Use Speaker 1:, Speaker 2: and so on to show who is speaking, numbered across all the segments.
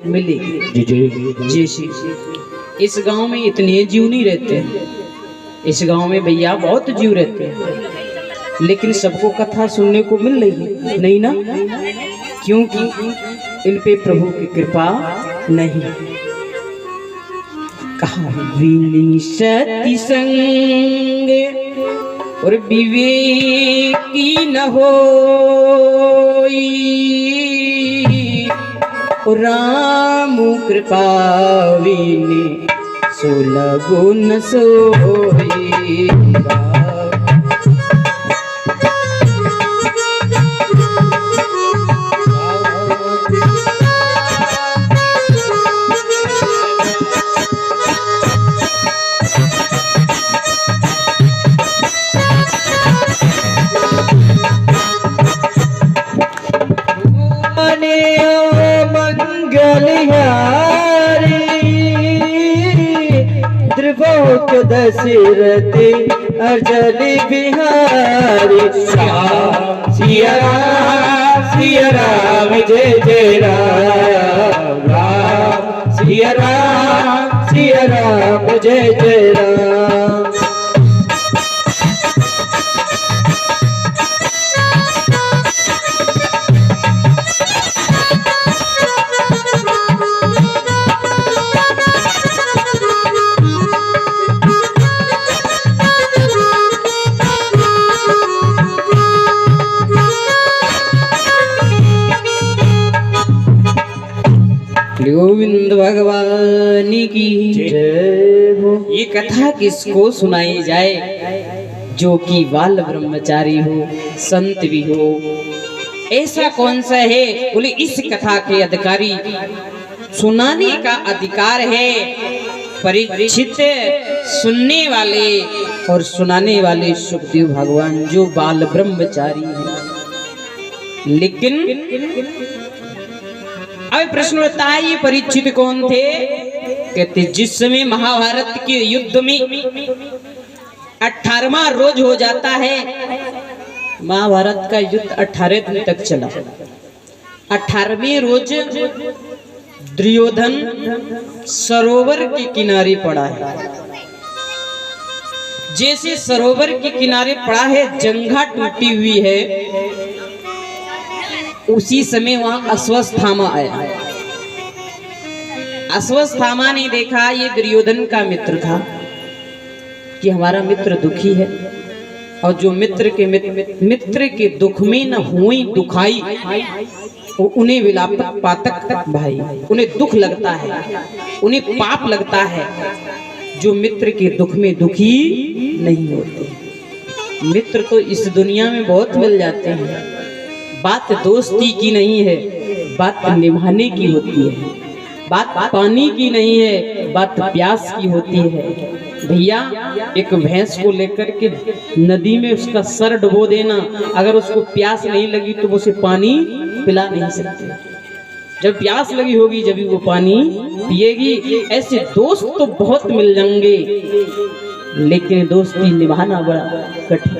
Speaker 1: मिलेगी।
Speaker 2: जी जी
Speaker 1: जी जी। इस गांव में इतने जीव नहीं रहते हैं, इस गांव में भैया बहुत जीव रहते हैं, लेकिन सबको कथा सुनने को मिल रही है नहीं ना, क्योंकि इन पे प्रभु की कृपा नहीं। कहा विनी सती संग और विवेकी न होई, राम कृपा विनी सुलगो न सोई।
Speaker 2: त्रिलोक दशरथी अजल बिहारी, श्याम सिया राम जय जय राम, राम सिया राम जय जय राम।
Speaker 1: गोविंद भगवान की जय हो। ये कथा किसको सुनाई जाए जो कि बाल ब्रह्मचारी हो, संत भी हो, ऐसा कौन सा है? बोले इस कथा के अधिकारी, सुनाने का अधिकार है परीक्षित, सुनने वाले और सुनाने वाले सुखदेव भगवान जो बाल ब्रह्मचारी है। लेकिन अब प्रश्न होता है ये परीक्षित कौन थे? कहते जिस समय महाभारत के युद्ध में 18वां रोज हो जाता है, महाभारत का युद्ध 18 दिन तक चला। 18वें रोज दुर्योधन सरोवर के किनारे पड़ा है। जैसे सरोवर के किनारे पड़ा है, जंघा टूटी हुई है, उसी समय वहां अश्वत्थामा आया। अश्वत्थामा ने देखा ये दुर्योधन का मित्र था कि हमारा मित्र दुखी है, और जो मित्र के दुख में न हुई दुखाई, उन्हें विलाप पातक भाई, उन्हें दुख लगता है, उन्हें पाप लगता है जो मित्र के दुख में दुखी नहीं होते। मित्र तो इस दुनिया में बहुत मिल जाते हैं, बात दोस्ती की नहीं है, बात निभाने की होती है, बात पानी की नहीं है, बात प्यास की होती है। भैया एक भैंस को लेकर के नदी में उसका सर डुबो देना, अगर उसको प्यास नहीं लगी तो उसे पानी पिला नहीं सकते। जब प्यास लगी होगी जब वो पानी पिएगी। ऐसे दोस्त तो बहुत मिल जाएंगे, लेकिन दोस्ती निभाना बड़ा कठिन।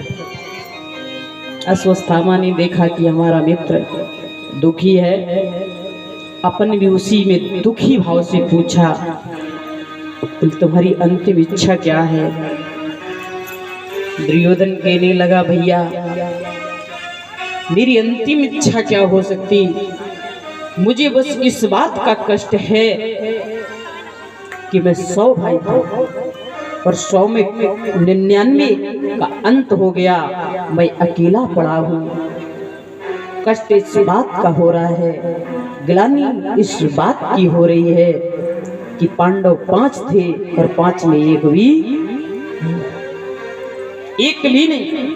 Speaker 1: अश्वत्थामा ने देखा कि हमारा मित्र दुखी है, अपन भी उसी में दुखी भाव से पूछा, तुम्हारी अंतिम इच्छा क्या है? दुर्योधन कहने लगा, भैया मेरी अंतिम इच्छा क्या हो सकती, मुझे बस इस बात का कष्ट है कि मैं 100 भाई था और 100 में 99 का अंत हो गया, मैं अकेला पड़ा हूँ। कष्ट इस बात का हो रहा है, ग्लानि इस बात की हो रही है कि पांडव 5 थे और 5 में एक भी नहीं।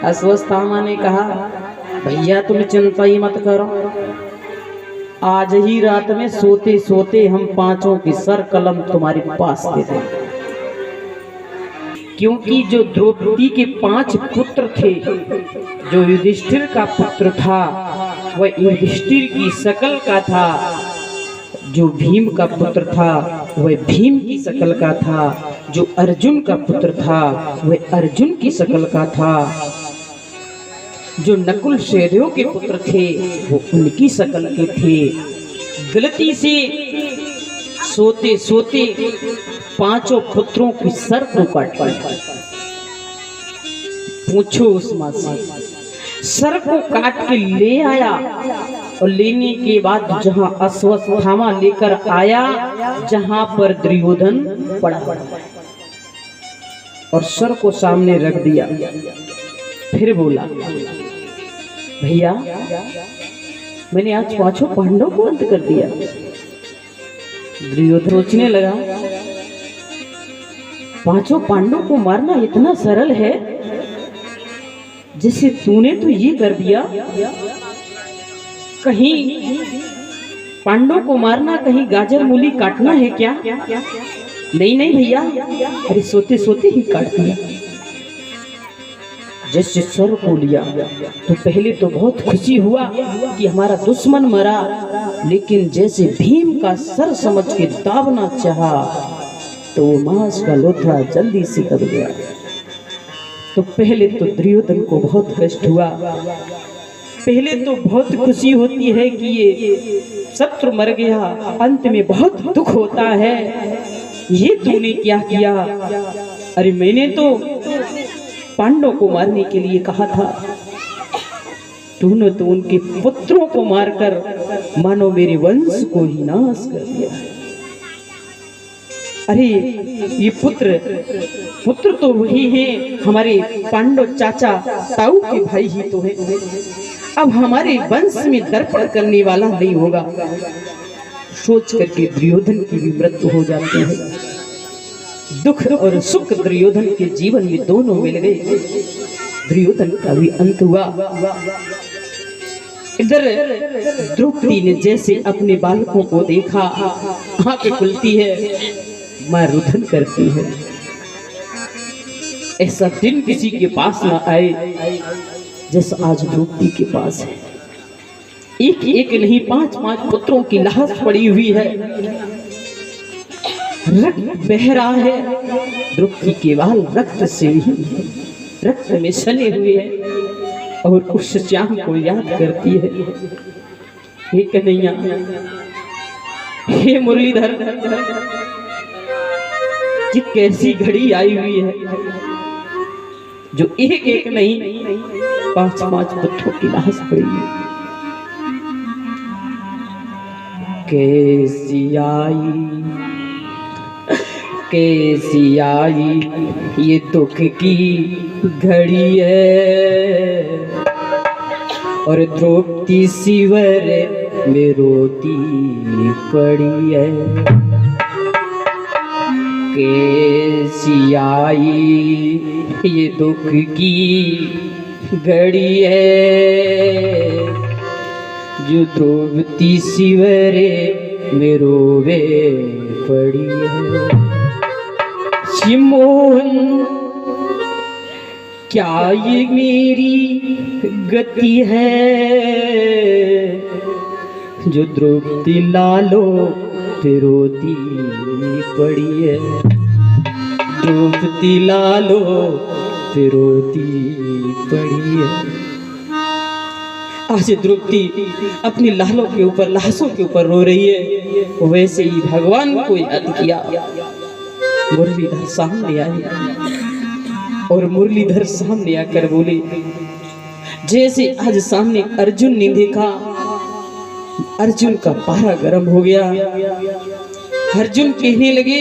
Speaker 1: अश्वत्थामा ने कहा, भैया तुम चिंता ही मत करो, आज ही रात में सोते सोते हम 5 की सर कलम तुम्हारे पास दे देंगे। क्योंकि जो द्रौपदी के 5 पुत्र थे, जो युधिष्ठिर का पुत्र था वह युधिष्ठिर की शकल का था, जो भीम का पुत्र था वह भीम की शकल का था, जो अर्जुन का पुत्र था वह अर्जुन की शकल का था, जो नकुल सहदेव के पुत्र थे वो उनकी शकल के थे, गलती से सोते सोते पांचों पुत्रों की सर को काट पाया। पूछो उस मां से, सर को काट के ले आया और लेने के बाद जहां अश्वत्थामा लेकर आया, जहां पर दुर्योधन पड़ा और सर को सामने रख दिया। फिर बोला, भैया मैंने आज पांचों पांडवों को अंत कर दिया। दुर्योधन सोचने लगा, पांचों पांडवों को मारना इतना सरल है, जैसे तूने तो ये कर दिया। कहीं पांडवों को मारना कहीं गाजर मूली काटना है क्या? नहीं नहीं भैया, अरे सोते सोते ही काट दिया। जैसे सर को लिया तो पहले तो बहुत खुशी हुआ कि हमारा दुश्मन मरा, लेकिन जैसे भीम का सर समझ के दाबना चाहा तो मांस का लोथड़ा जल्दी से दब गया। तो पहले तो दुर्योधन को बहुत कष्ट हुआ। पहले तो बहुत खुशी होती है कि ये शत्रु मर गया, अंत में बहुत दुख होता है, ये तूने क्या किया? अरे मैंने तो पांडवों को मारने के लिए कहा था, तूने तो उनके पुत्रों को मारकर मानो मेरे वंश को ही नाश कर दिया। अरे ये पुत्र तो वही हैं, हमारे पांडव चाचा ताऊ के भाई ही तो हैं। अब हमारे वंश में दर्पण करने वाला नहीं होगा। सोच करके दुर्योधन की भी मृत्यु हो जाती है। दुख और सुख दुर्योधन के जीवन में दोनों मिल गए। दुर्योधन का भी अंत हुआ। इधर द्रौपदी ने जैसे अपने बालकों को देखा, आंखें खुलती है, मां रुदन करती है। ऐसा दिन किसी के पास ना आए जैसा आज द्रौपदी के पास है। एक एक नहीं, 5-5 पुत्रों की लाश पड़ी हुई है, रक्त बह रहा है। द्रौपदी के बाल रक्त से ही रक्त में सने हुए हैं और उस श्याम को याद करती है, हे कन्हैया, हे मुरलीधर, ये कैसी घड़ी आई हुई है जो एक एक नहीं 5-5 पुत्रों की लाश पड़ी है। कैसी आई ये दुख की घड़ी है, और द्रौपदी शिवर में रोती पड़ी है। कैसी आई ये दुख की घड़ी है, जो द्रौपदी शिवरे में रोवे पड़ी है। मोहन, क्या ये मेरी गति है, जो द्रौपदी लालो पे रोती पड़ी है। द्रौपदी लालो पे रोती पड़ी है। आज द्रौपदी अपनी लालों के ऊपर, लाशों के ऊपर रो रही है। वैसे ही भगवान को याद किया। मुरलीधर सामने आए और मुरलीधर सामने आकर बोले, जैसे आज सामने अर्जुन ने देखा, अर्जुन का पारा गर्म हो गया। अर्जुन कहने लगे,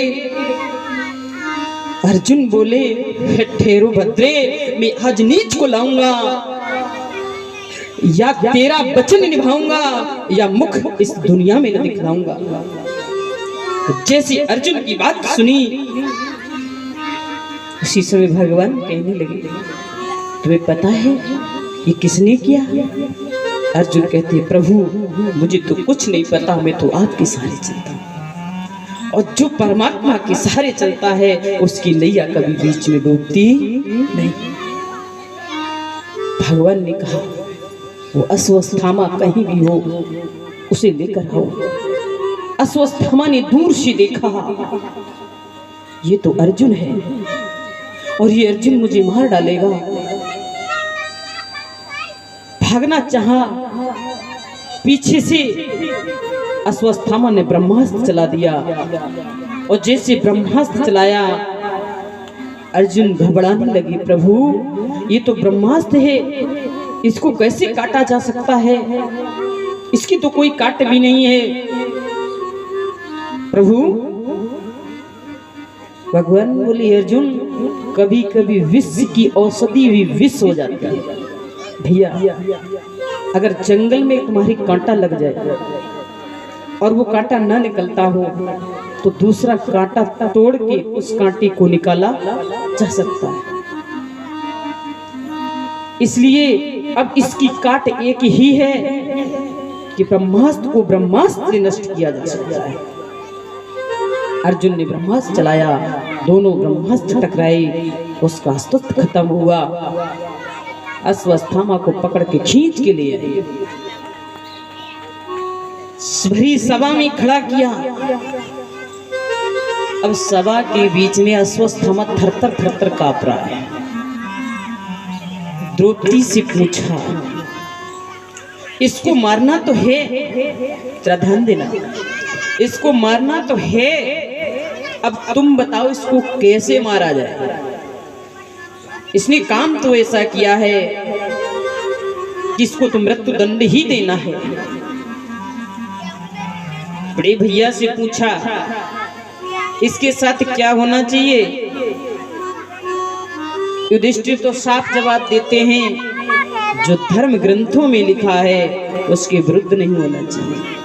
Speaker 1: अर्जुन बोले, ठहरो भद्रे, मैं आज नीच को लाऊंगा, या तेरा वचन निभाऊंगा या मुख इस दुनिया में न दिखलाऊंगा। जैसे अर्जुन की बात सुनी, उसी समय भगवान कहने लगे, तुम्हें पता है ये किसने किया? अर्जुन कहते, प्रभु मुझे तो कुछ नहीं पता, मैं तो आपके सहारे चलता हूँ, और जो परमात्मा के सहारे चलता है उसकी नैया कभी बीच में डूबती नहीं। भगवान ने कहा, वो अश्वत्थामा कहीं भी हो उसे लेकर आओ। अश्वत्थामा ने दूर से देखा, ये तो अर्जुन है और ये अर्जुन मुझे मार डालेगा। भागना चाहा, पीछे से अश्वत्थामा ने ब्रह्मास्त्र चला दिया और जैसे ब्रह्मास्त्र चलाया अर्जुन घबराने लगे, प्रभु ये तो ब्रह्मास्त्र है, इसको कैसे काटा जा सकता है, इसकी तो कोई काट भी नहीं है। प्रभु भगवान बोली, अर्जुन कभी कभी विष की औषधि भी विष हो जाती है। भैया अगर जंगल में तुम्हारी कांटा लग जाए और वो कांटा न निकलता हो तो दूसरा कांटा तोड़ के उस कांटे को निकाला जा सकता है। इसलिए अब इसकी काट एक ही है कि ब्रह्मास्त्र को ब्रह्मास्त्र से नष्ट किया जा सकता है। अर्जुन ने ब्रह्मास्त्र चलाया, दोनों ब्रह्मास्त्र टकराए, उसका अस्तित्व खत्म हुआ। अश्वत्थामा को पकड़ के खींच के लिए भरी सभा में खड़ा किया। अब सभा के बीच में अश्वत्थामा थरथर थरथर कांप रहा है। द्रौपदी से पूछा, इसको मारना तो है, जरा ध्यान देना, इसको मारना तो है, अब तुम बताओ इसको कैसे मारा जाए। इसने काम तो ऐसा किया है कि इसको तो मृत्यु दंड ही देना है। बड़े भैया से पूछा, इसके साथ क्या होना चाहिए। युधिष्ठिर तो साफ जवाब देते हैं, जो धर्म ग्रंथों में लिखा है उसके विरुद्ध नहीं होना चाहिए,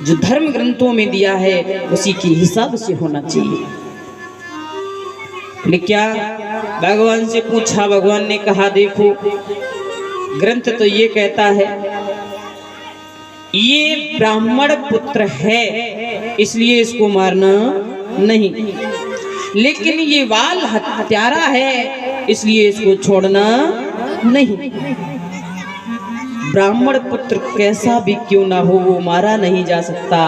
Speaker 1: जो धर्म ग्रंथों में दिया है उसी के हिसाब से होना चाहिए। लेकिन क्या भगवान से पूछा, भगवान ने कहा, देखो ग्रंथ तो ये कहता है ये ब्राह्मण पुत्र है इसलिए इसको मारना नहीं, लेकिन ये बाल हत्यारा है इसलिए इसको छोड़ना नहीं। ब्राह्मण पुत्र कैसा भी क्यों ना हो वो मारा नहीं जा सकता,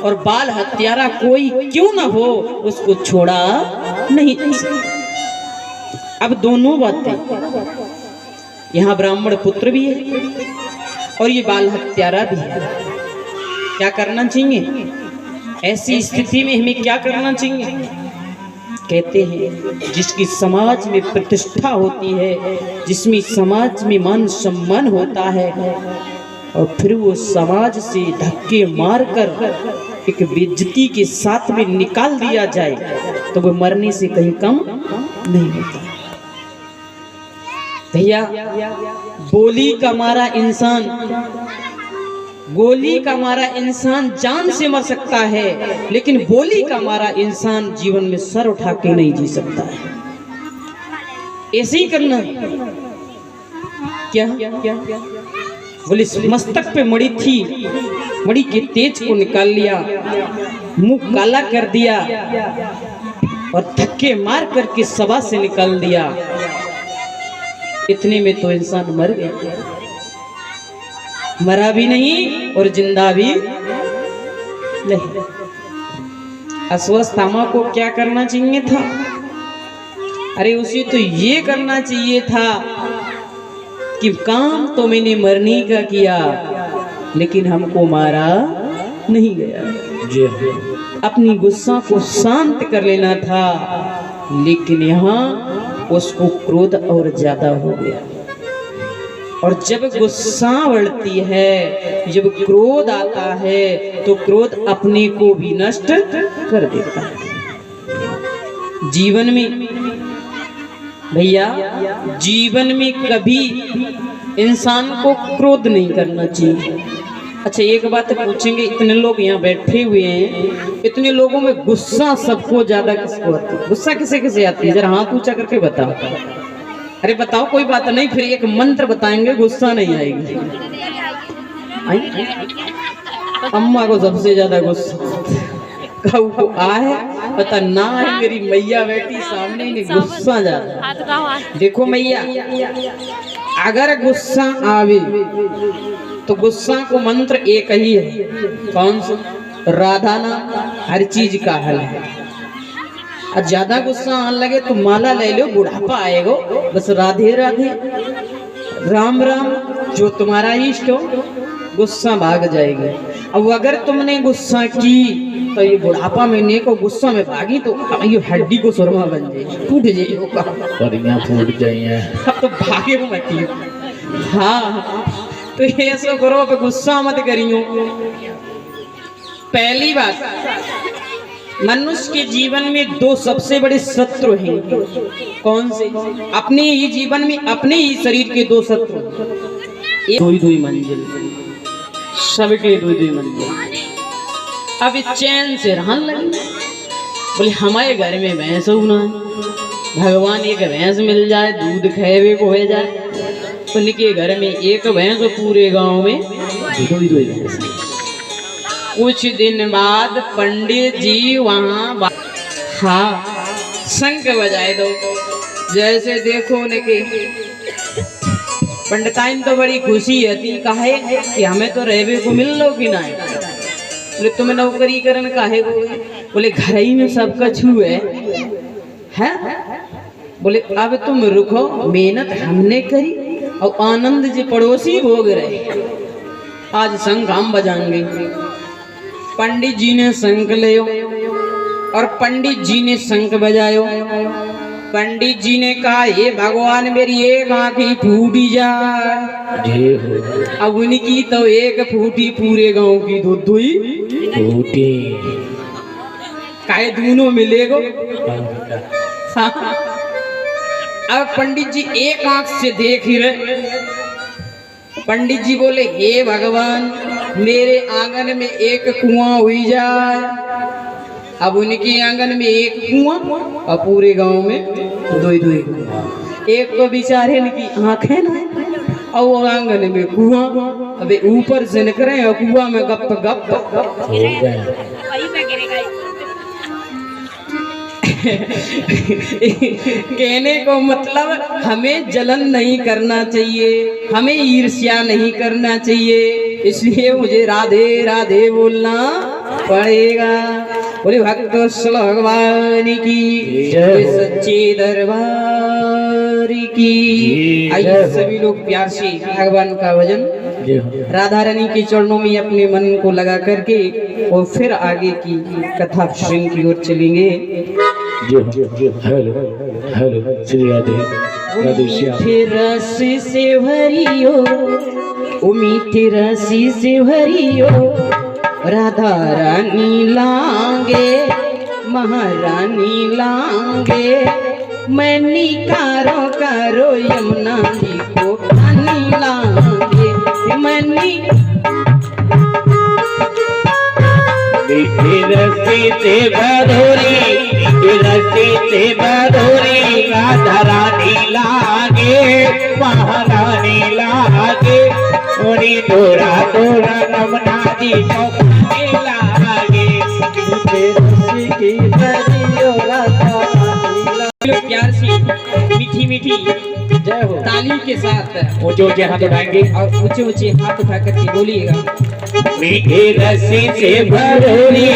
Speaker 1: और बाल हत्यारा कोई क्यों ना हो उसको छोड़ा नहीं जा सकता। अब दोनों बातें, यहाँ ब्राह्मण पुत्र भी है और ये बाल हत्यारा भी है। क्या करना चाहिए ऐसी स्थिति में, हमें क्या करना चाहिए। कहते हैं जिसकी समाज में प्रतिष्ठा होती है, जिसमें समाज में मान सम्मान होता है, और फिर वो समाज से धक्के मारकर एक बेइज्जती के साथ में निकाल दिया जाए तो वो मरने से कहीं कम नहीं होता। भैया गोली का मारा इंसान, गोली का मारा इंसान जान से मर सकता है, लेकिन बोली का मारा इंसान जीवन में सर उठा के नहीं जी सकता है। ऐसे ही करना क्या बोले, मस्तक पे मड़ी थी, मड़ी के तेज को निकाल लिया, मुंह काला कर दिया और धक्के मार करके सभा से निकाल दिया। इतने में तो इंसान मर गया, मरा भी नहीं और जिंदा भी नहीं। अश्वत्थामा को क्या करना चाहिए था, अरे उसे तो ये करना चाहिए था कि काम तो मैंने मरने का किया लेकिन हमको मारा नहीं गया। जी अपनी गुस्सा को शांत कर लेना था, लेकिन यहाँ उसको क्रोध और ज्यादा हो गया। और जब गुस्सा बढ़ती है, जब क्रोध आता है तो क्रोध अपने को भी नष्ट कर देता है। जीवन में भैया, जीवन में कभी इंसान को क्रोध नहीं करना चाहिए। अच्छा एक बात पूछेंगे, इतने लोग यहाँ बैठे हुए हैं, इतने लोगों में गुस्सा सबको ज्यादा किसको आती है? गुस्सा किसे किसे आती है? जरा हाथ ऊंचा करके बताओ। अरे बताओ, कोई बात नहीं, फिर एक मंत्र बताएंगे, गुस्सा नहीं आएगी। अम्मा को सबसे ज्यादा गुस्सा कहू को आए पता ना है, मेरी मैया बैठी सामने ने गुस्सा ज्यादा। देखो मैया, अगर गुस्सा आवे तो गुस्सा को मंत्र एक ही है, कौन सा? राधा नाम हर चीज का हल है। और ज्यादा गुस्सा आने लगे तो माला ले लो, बुढ़ापा आएगा, बस राधे राधे राम राम जो तुम्हारा इष्ट हो, गुस्सा भाग जाएगा। अब अगर तुमने गुस्सा की तो ये बुढ़ापा में ने को गुस्सा में भागी तो ये हड्डी को सुरमा बन जाए, टूट जाए,
Speaker 2: परियां फूट जाइए।
Speaker 1: अब तो भागे मत। हाँ तो ये ऐसा करो, पे गुस्सा मत करियो। पहली बात, मनुष्य के जीवन में दो सबसे बड़े शत्रु हैं। कौन से? अपने ही जीवन में अपने ही शरीर के दो शत्रु, दो मंजिल, सबके दो मंजिल। अब चैन से रहन लगे, बोले हमारे घर में भैंस होना है, भगवान एक भैंस मिल जाए, दूध खेवे को हो जाए। तो निके घर में एक भैंस, पूरे गांव में दो भैंस। कुछ दिन बाद पंडित जी वहाँ हाँ शंख बजाए दो, जैसे देखो निके पंडिताइन तो बड़ी खुशी है, काहे कि हमें तो रहबे को मिल लो कि ना। बोले तुम्हें नौकरी करन काहे को? बोले घर ही में सबका छू है। बोले अब तुम रुको, मेहनत हमने करी और आनंद जी पड़ोसी भोग रहे, आज शंख हम बजाएंगे। पंडित जी ने शंख लियो और पंडित जी ने शंख बजायो। पंडित जी ने कहा हे भगवान मेरी एक आँख ही फूटी जाए। अब उनकी तो एक फूटी, पूरे गांव की दो ही फूटी, काहे दोनों मिलेगो। अब पंडित जी एक आंख से देख ही रहे। पंडित जी बोले हे भगवान मेरे आंगन में एक कुआं हुई जाए। अब उनके आंगन में एक कुआं और पूरे गांव में दो कुआं। एक तो बेचारे की आंखें ना और वो आंगन में कुआं, अबे ऊपर से निकले और कुआं में गप गप हो गए। कहने को मतलब हमें जलन नहीं करना चाहिए, हमें ईर्ष्या नहीं करना चाहिए, इसलिए मुझे राधे राधे बोलना पड़ेगा। बोले भक्त भगवान की जय, सच्चे दरबार की। आइए सभी लोग प्यार से भगवान का भजन राधा रानी के चरणों में अपने मन को लगा करके और फिर आगे की कथा श्रृंग की ओर चलेंगे।
Speaker 2: Hello hello Shri Radhe Radhe Shyam.
Speaker 1: रस से भरियो, ओ मीठे रसी से भरियो, राधा रानी लांगे महारानी लांगे। मैनी कारो कारो यमुना जी को पानी लांगे। मैनी
Speaker 2: रस्सी से बधोरी, रस्सी से बधोरी, राधा रानी लागे महारानी लागे। उनी तोरा तोरा नमना जी को लागे। रस्सी की बधियो राधा
Speaker 1: लोग प्यार से मीठी मीठी जय हो ताली के साथ
Speaker 2: ऊंचे ऊंचे हाथ उठाएंगे
Speaker 1: और ऊंचे ऊंचे हाथ उठा करके बोलिएगा।
Speaker 2: मीठी रस्सी से भरोरी,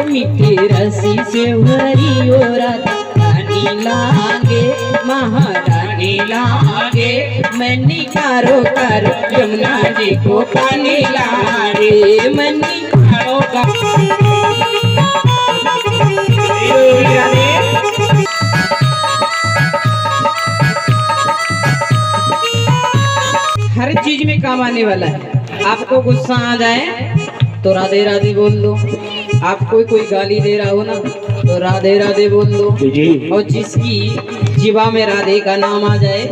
Speaker 1: मीठी रस्सी से भरी ओ राधा रानी लागे महारानी लागे। मैंने कारो कारो यमुना जी को पानी लागे। मैंने कारो हर चीज में काम आने वाला है। आपको गुस्सा आ जाए तो राधे राधे बोल दो, आपको कोई गाली दे रहा हो ना तो राधे राधे बोल दो। और जिसकी जीवा में राधे का नाम आ जाए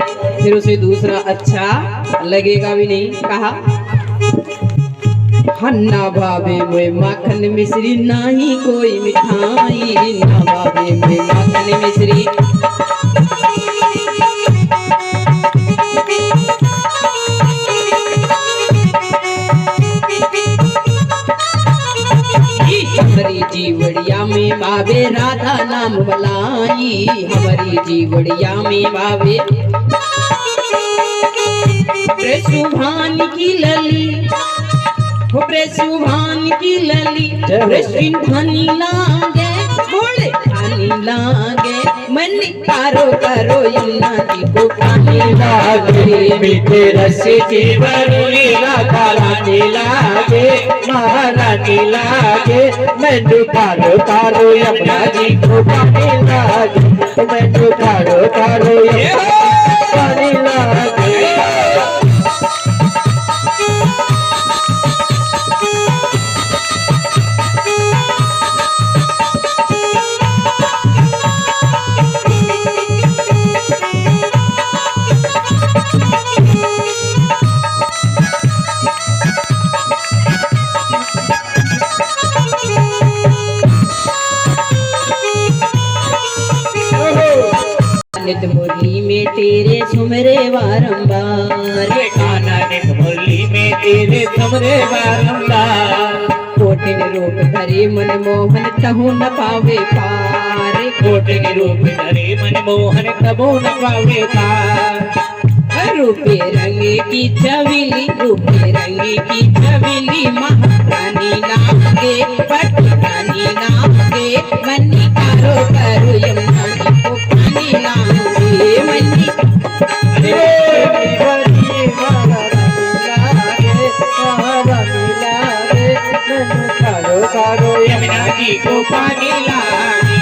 Speaker 1: फिर उसे दूसरा अच्छा लगेगा भी नहीं। कहा हन्ना भावे में माखन मिश्री, नाही कोई मिठाई। ना भावे में माखन मिश्री, हमारी जीवड़िया में बाबे राधा नाम मलाई। हमारी जीवड़िया में बाबे सुभान की लली, सुभान की लली धनी लागे बोले पानी लागे मन कारो करो यमुना जी को पानी
Speaker 2: लागे मीठे रस की भरोरी राधा रानी लागे महारानी लागे मैनू कारो कारो यमुना जी को पानी लागे मैनू कारो कारो पानी लागे
Speaker 1: नित मुरली में तेरे सुमरे बारंबार
Speaker 2: काना नित मुरली में तेरे सुमरे बारंबार
Speaker 1: कोटिन रूप धरे मन मोहन तहु न पावे पार
Speaker 2: कोटिन रूप धरे मन मोहन तबो न पावे पार
Speaker 1: रूपे रंगे की छविली रूपे रंगे की छविली महारानी लागे पटरानी लागे मन्नी कारो करो यमुना जी को पानी लागे मन्नी
Speaker 2: कारो यमुना जी को पानी लागे।